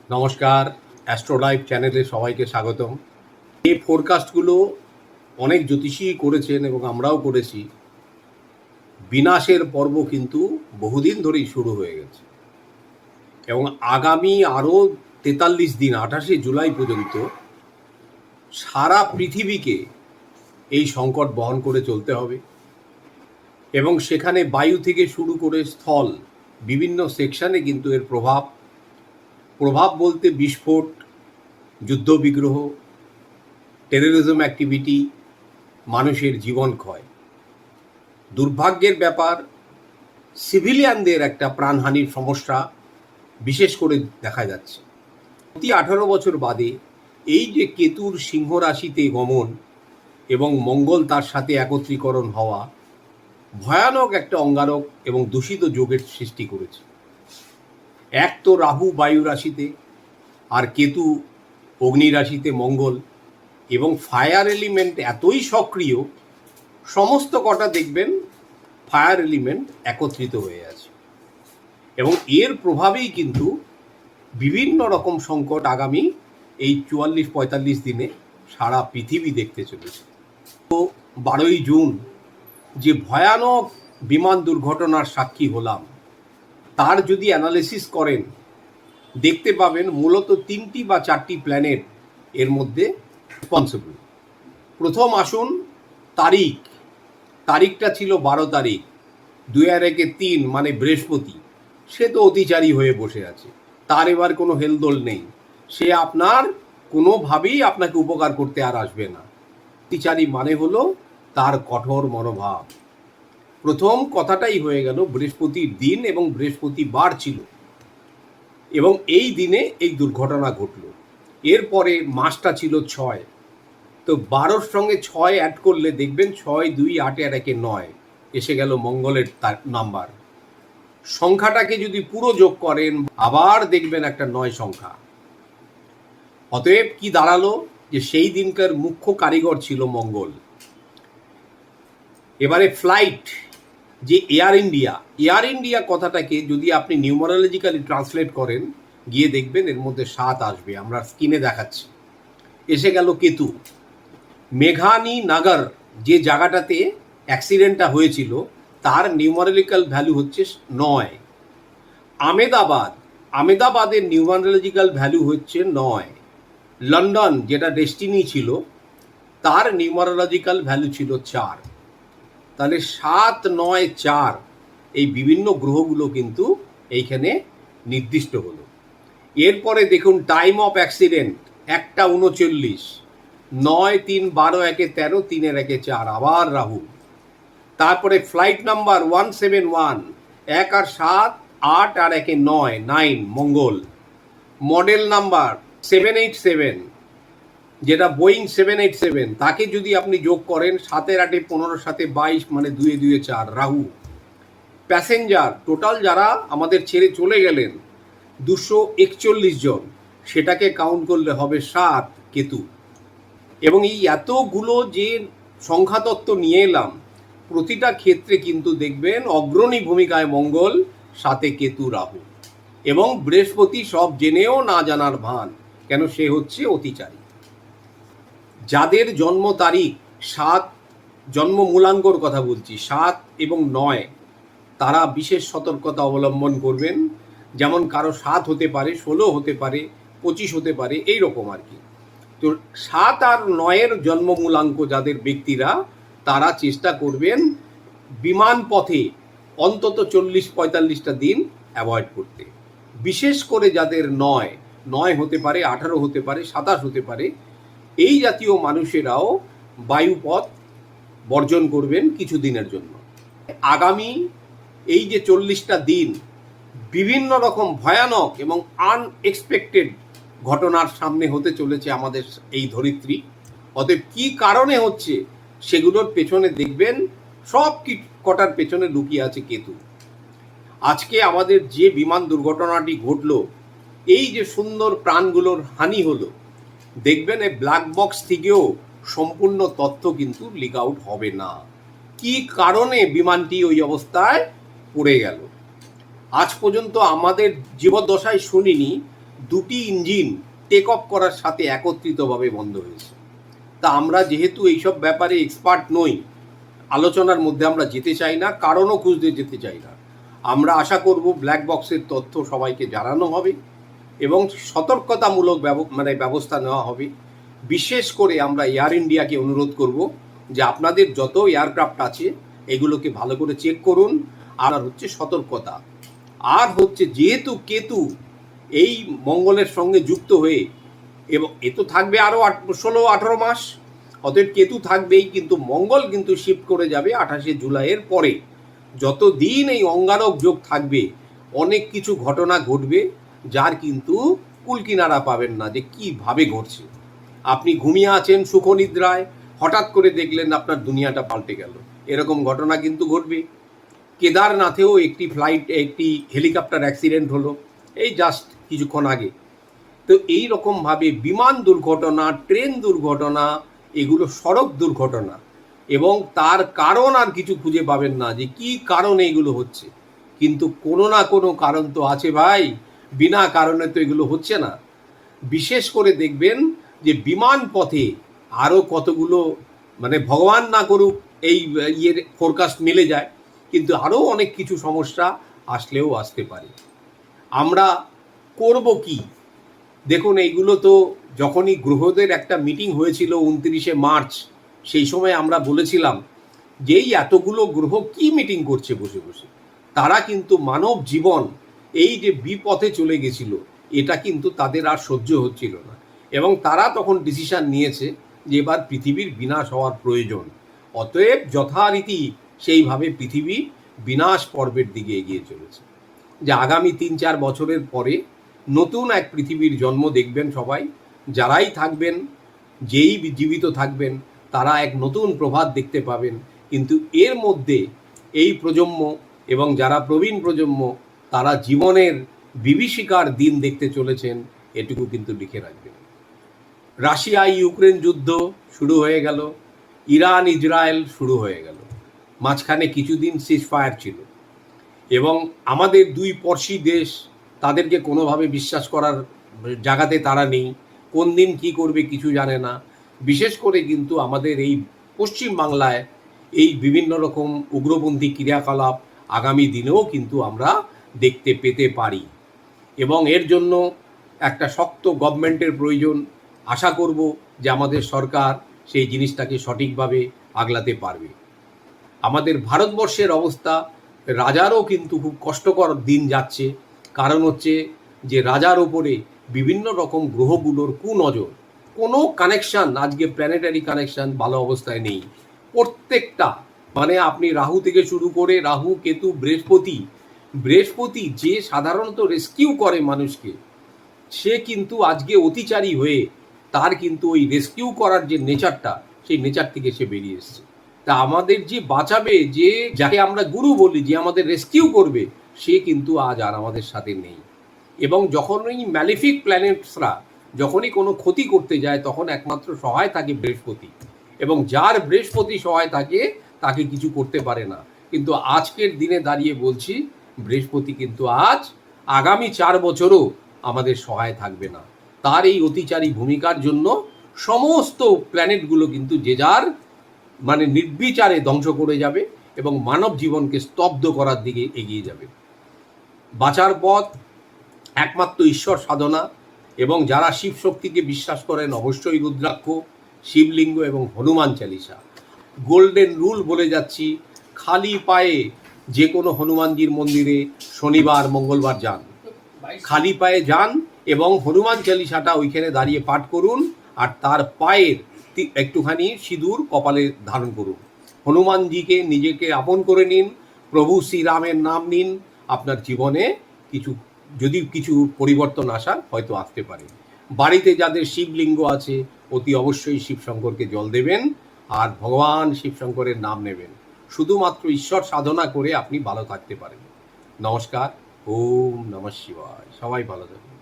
নমস্কার, অ্যাস্ট্রোলাইভ চ্যানেলে সবাইকে স্বাগতম। এই ফোরকাস্টগুলো অনেক জ্যোতিষীই করেছেন এবং আমরাও করেছি। বিনাশের পর্ব কিন্তু বহুদিন ধরেই শুরু হয়ে গেছে এবং আগামী আরও ৪৩ দিন ২৮শে জুলাই পর্যন্ত সারা পৃথিবীকে এই সংকট বহন করে চলতে হবে এবং সেখানে বায়ু থেকে শুরু করে স্থল বিভিন্ন সেকশানে কিন্তু এর প্রভাব বলতে বিস্ফোট, যুদ্ধবিগ্রহ, টেররিজম অ্যাক্টিভিটি, মানুষের জীবন ক্ষয়। দুর্ভাগ্যের ব্যাপার, সিভিলিয়ানদের একটা প্রাণহানির সমস্যা বিশেষ করে দেখা যাচ্ছে। প্রতি 18 বছর বাদে এই যে কেতুর সিংহ রাশিতে গমন এবং মঙ্গল তার সাথে একত্রীকরণ হওয়া ভয়ানক একটা অঙ্গারক এবং দূষিত যোগের সৃষ্টি করেছে। এক তো রাহু বায়ু রাশিতে, আর কেতু অগ্নি রাশিতে মঙ্গল, এবং ফায়ার এলিমেন্ট এতই সক্রিয়, সমস্ত কটা দেখবেন ফায়ার এলিমেন্ট একত্রিত হয়ে আছে এবং এর প্রভাবেই কিন্তু বিভিন্ন রকম সংকট আগামী এই ৪৪-৪৫ দিনে সারা পৃথিবী দেখতে চলেছে। তো 12ই জুন যে ভয়ানক বিমান দুর্ঘটনার সাক্ষী হলাম, তার যদি অ্যানালিসিস করেন দেখতে পাবেন মূলত 3টি বা 4টি প্ল্যানেট এর মধ্যে রেসপন্সিবল। প্রথম আসুন তারিখটা ছিল 12 তারিখ, 2-1-3 মানে বৃহস্পতি। সে তো অতিচারী হয়ে বসে আছে, তার এবার কোনো হেলদোল নেই, সে আপনার কোনোভাবেই আপনাকে উপকার করতে আর আসবে না। অতিচারী মানে হলো তার কঠোর মনোভাব। প্রথম কথাটাই হয়ে গেল বৃহস্পতির দিন এবং বৃহস্পতিবার ছিল এবং এই দিনে এই দুর্ঘটনা ঘটল। এরপরে মাসটা ছিল 6, তো 12-র সঙ্গে 6 অ্যাড করলে দেখবেন 6, 2, 8 আর 1 9 এসে গেল মঙ্গলের নাম্বার। সংখ্যাটাকে যদি পুরো যোগ করেন আবার দেখবেন একটা 9 সংখ্যা। অতএব কি দাঁড়ালো, যে সেই দিনকার মুখ্য কারিগর ছিল মঙ্গল। এবারে ফ্লাইট, যে এয়ার ইন্ডিয়া কথাটাকে যদি আপনি নিউমারোলজিক্যালি ট্রান্সলেট করেন গিয়ে দেখবেন এর মধ্যে 7 আসবে, আমরা স্ক্রিনে দেখাচ্ছি। এসে গেল কেতু। মেঘানি নগর যে জায়গাটাতে অ্যাক্সিডেন্টটা হয়েছিল তার নিউমারোলজিক্যাল ভ্যালু হচ্ছে 9। আমেদাবাদের নিউমারোলজিক্যাল ভ্যালু হচ্ছে 9। লন্ডন যেটা ডেস্টিনি ছিল তার নিউমারোলজিক্যাল ভ্যালু ছিল 4। তাহলে 7, 9, 4 এই বিভিন্ন গ্রহগুলো কিন্তু এইখানে নির্দিষ্ট হলো। এরপরে দেখুন টাইম অফ অ্যাক্সিডেন্ট 1:39, 9, 3, 12, 1, 13, 3, 1, 4 আবার রাহু। তারপরে ফ্লাইট নাম্বার 171, 1 আর 7, 8 আর 1 9, 9 মঙ্গল। মডেল নাম্বার 787, যেটা বোয়িং 787, তাকে যদি আপনি যোগ করেন 7 আর 8 15, 7 22 মানে 2 2 4 রাহু। প্যাসেঞ্জার টোটাল যারা আমাদের ছেড়ে চলে গেলেন 241 জন, সেটাকে কাউন্ট করলে হবে 7 কেতু। এবং এই এতগুলো যে সংখ্যাতত্ত্ব নিয়ে এলাম, প্রতিটা ক্ষেত্রে কিন্তু দেখবেন অগ্রণী ভূমিকায় মঙ্গল, সাথে কেতু রাহু, এবং বৃহস্পতি সব জেনেও না জানার ভান, কেন সে হচ্ছে অতিচারী। যাদের জন্ম তারিখ 7, জন্ম মূলাঙ্কর কথা বলছি, 7 এবং 9, তারা বিশেষ সতর্কতা অবলম্বন করবেন। যেমন কারো 7 হতে পারে, 16 হতে পারে, 25 হতে পারে, এই রকম আর কি। তো 7 আর 9-এর জন্ম মূলাঙ্ক যাদের ব্যক্তিরা, তারা চেষ্টা করবেন বিমান পথে অন্তত 40-45টা দিন অ্যাভয়েড করতে। বিশেষ করে যাদের 9 হতে পারে, 18 হতে পারে, 27 হতে পারে, এই জাতীয় মানুষেরাও বায়ুপথ বর্জন করবেন কিছু দিনের জন্য। আগামী এই যে 40টা দিন বিভিন্ন রকম ভয়ানক এবং আনএক্সপেক্টেড ঘটনার সামনে হতে চলেছে আমাদের এই ধরিত্রী। অতএব কী কারণে হচ্ছে সেগুলোর পেছনে দেখবেন সব কটার পেছনে লুকিয়ে আছে কেতু। আজকে আমাদের যে বিমান দুর্ঘটনাটি ঘটল, এই যে সুন্দর প্রাণগুলোর হানি হলো, দেখবেন এই ব্ল্যাক বক্স থেকেও সম্পূর্ণ তথ্য কিন্তু লিক আউট হবে না, কি কারণে বিমানটি ওই অবস্থায় পড়ে গেল। আজ পর্যন্ত আমাদের জীবদ্দশায় শুনিনি দুটি ইঞ্জিন টেক অফ করার সাথে একত্রিতভাবে বন্ধ হয়েছে। তা আমরা যেহেতু এইসব ব্যাপারে এক্সপার্ট নই, আলোচনার মধ্যে আমরা যেতে চাই না, কারণও খুঁজতে যেতে চাই না। আমরা আশা করব ব্ল্যাক বক্সের তথ্য সবাইকে জানানো হবে এবং সতর্কতামূলক ব্যবস্থা নেওয়া হবে। বিশেষ করে আমরা এয়ার ইন্ডিয়াকে অনুরোধ করব যে আপনাদের যত এয়ারক্রাফট আছে এগুলোকে ভালো করে চেক করুন। আর হচ্ছে সতর্কতা, আর হচ্ছে যেহেতু কেতু এই মঙ্গলের সঙ্গে যুক্ত হয়ে, এবং এ তো থাকবে আরও 16-18 মাস, অতএব কেতু থাকবেই, কিন্তু মঙ্গল কিন্তু শিফট করে যাবে 28শে জুলাইয়ের পরে। যতদিন এই অঙ্গারক যোগ থাকবে অনেক কিছু ঘটনা ঘটবে, যার কিন্তু কুলকিনারা পাবেন না যে কীভাবে ঘটছে। আপনি ঘুমিয়ে আছেন সুখনিদ্রায়, হঠাৎ করে দেখলেন আপনার দুনিয়াটা পাল্টে গেল, এরকম ঘটনা কিন্তু ঘটবে। কেদারনাথেও একটি হেলিকপ্টার অ্যাক্সিডেন্ট হলো এই জাস্ট কিছুক্ষণ আগে। তো এই রকমভাবে বিমান দুর্ঘটনা, ট্রেন দুর্ঘটনা, এগুলো সড়ক দুর্ঘটনা, এবং তার কারণ আর কিছু খুঁজে পাবেন না যে কি কারণে এগুলো হচ্ছে, কিন্তু কোনো না কোনো কারণ তো আছে ভাই, বিনা কারণে তো এগুলো হচ্ছে না। বিশেষ করে দেখবেন যে বিমান পথে আরও কতগুলো, ভগবান না করুক এই ফোরকাস্ট মিলে যায়, কিন্তু আরও অনেক কিছু সমস্যা আসলেও আসতে পারে। আমরা করব কি? দেখুন, এইগুলো তো যখনই গ্রহদের একটা মিটিং হয়েছিল 29শে মার্চ, সেই সময় আমরা বলেছিলাম যে এই এতগুলো গ্রহ কি মিটিং করছে বসে বসে, তারা কিন্তু মানব জীবন এই যে বিপথে চলে গেছিল এটা কিন্তু তাদের আর সহ্য হচ্ছিল না, এবং তারা তখন ডিসিশন নিয়েছে যে এবার পৃথিবীর বিনাশ হওয়ার প্রয়োজন। অতএব যথারীতি সেইভাবে পৃথিবী বিনাশ পর্বের দিকে এগিয়ে চলেছে, যে আগামী 3-4 বছরের পরে নতুন এক পৃথিবীর জন্ম দেখবেন সবাই। যারাই থাকবেন, যেই জীবিত থাকবেন, তারা এক নতুন প্রভাত দেখতে পাবেন। কিন্তু এর মধ্যে এই প্রজন্ম এবং যারা প্রবীণ প্রজন্ম, তারা জীবনের বিভীষিকার দিন দেখতে চলেছেন, এটুকু কিন্তু লিখে রাখবেন। রাশিয়া ইউক্রেন যুদ্ধ শুরু হয়ে গেল, ইরান ইসরায়েল শুরু হয়ে গেল, মাঝখানে কিছুদিন সিজফায়ার ছিল, এবং আমাদের দুই পড়শি দেশ, তাদেরকে কোনোভাবে বিশ্বাস করার জায়গাতে তারা নেই, কোন দিন কী করবে কিছু জানে না। বিশেষ করে কিন্তু আমাদের এই পশ্চিম বাংলায় এই বিভিন্ন রকম উগ্রপন্থী ক্রিয়াকলাপ আগামী দিনেও কিন্তু আমরা দেখতে পেতে পারি, এবং এর জন্য একটা শক্ত গভর্নমেন্টের প্রয়োজন। আশা করব যে আমাদের সরকার সেই জিনিসটাকে সঠিকভাবে আগলাতে পারবে। আমাদের ভারতবর্ষের অবস্থা, রাজারও কিন্তু খুব কষ্টকর দিন যাচ্ছে, কারণ হচ্ছে যে রাজার ওপরে বিভিন্ন রকম গ্রহগুলোর কুনজর, কোনো কানেকশান, আজকে প্ল্যানেটারি কানেকশান ভালো অবস্থায় নেই। প্রত্যেকটা আপনি রাহু থেকে শুরু করে রাহু, কেতু, বৃহস্পতি যে সাধারণত রেস্কিউ করে মানুষকে, সে কিন্তু আজকে অতিচারী হয়ে তার কিন্তু ওই রেস্কিউ করার যে নেচারটা, সেই নেচার থেকে সে বেরিয়ে এসছে। তা আমাদের যে বাঁচাবে, যে যাকে আমরা গুরু বলি, যে আমাদের রেস্কিউ করবে, সে কিন্তু আজ আর আমাদের সাথে নেই। এবং যখন ওই ম্যালিফিক প্ল্যানেটসরা যখনই কোনো ক্ষতি করতে যায়, তখন একমাত্র সহায় থাকে বৃহস্পতি, এবং যার বৃহস্পতি সহায় থাকে তাকে কিছু করতে পারে না। কিন্তু আজকের দিনে দাঁড়িয়ে বলছি, বৃহস্পতি কিন্তু আজ আগামী 4 বছরও আমাদের সহায় থাকবে না। তার এই অতিচারী ভূমিকার জন্য সমস্ত প্ল্যানেটগুলো কিন্তু যে যার নির্বিচারে ধ্বংস করে যাবে এবং মানব জীবনকে স্তব্ধ করার দিকে এগিয়ে যাবে। বাঁচার পথ একমাত্র ঈশ্বর সাধনা, এবং যারা শিব শক্তিকে বিশ্বাস করেন অবশ্যই রুদ্রাক্ষ, শিবলিঙ্গ এবং হনুমান চালিসা। গোল্ডেন রুল বলে যাচ্ছি, খালি পায়ে যে কোনো হনুমানজির মন্দিরে শনিবার মঙ্গলবার যান, খালি পায়ে যান এবং হনুমান চালিসাটা ওইখানে দাঁড়িয়ে পাঠ করুন, আর তার পায়ের একটুখানি সিঁদুর কপালে ধারণ করুন। হনুমানজিকে নিজেকে আপন করে নিন, প্রভু শ্রীরামের নাম নিন। আপনার জীবনে কিছু পরিবর্তন আসার হয়তো আসতে পারে। বাড়িতে যাদের শিবলিঙ্গ আছে, অতি অবশ্যই শিবশঙ্করকে জল দেবেন আর ভগবান শিবশঙ্করের নাম নেবেন। শুধুমাত্র ঈশ্বর সাধনা করে আপনি ভালো থাকতে পারেন। নমস্কার, ওম নমঃ শিবায়। সবাই ভালো থাকুন।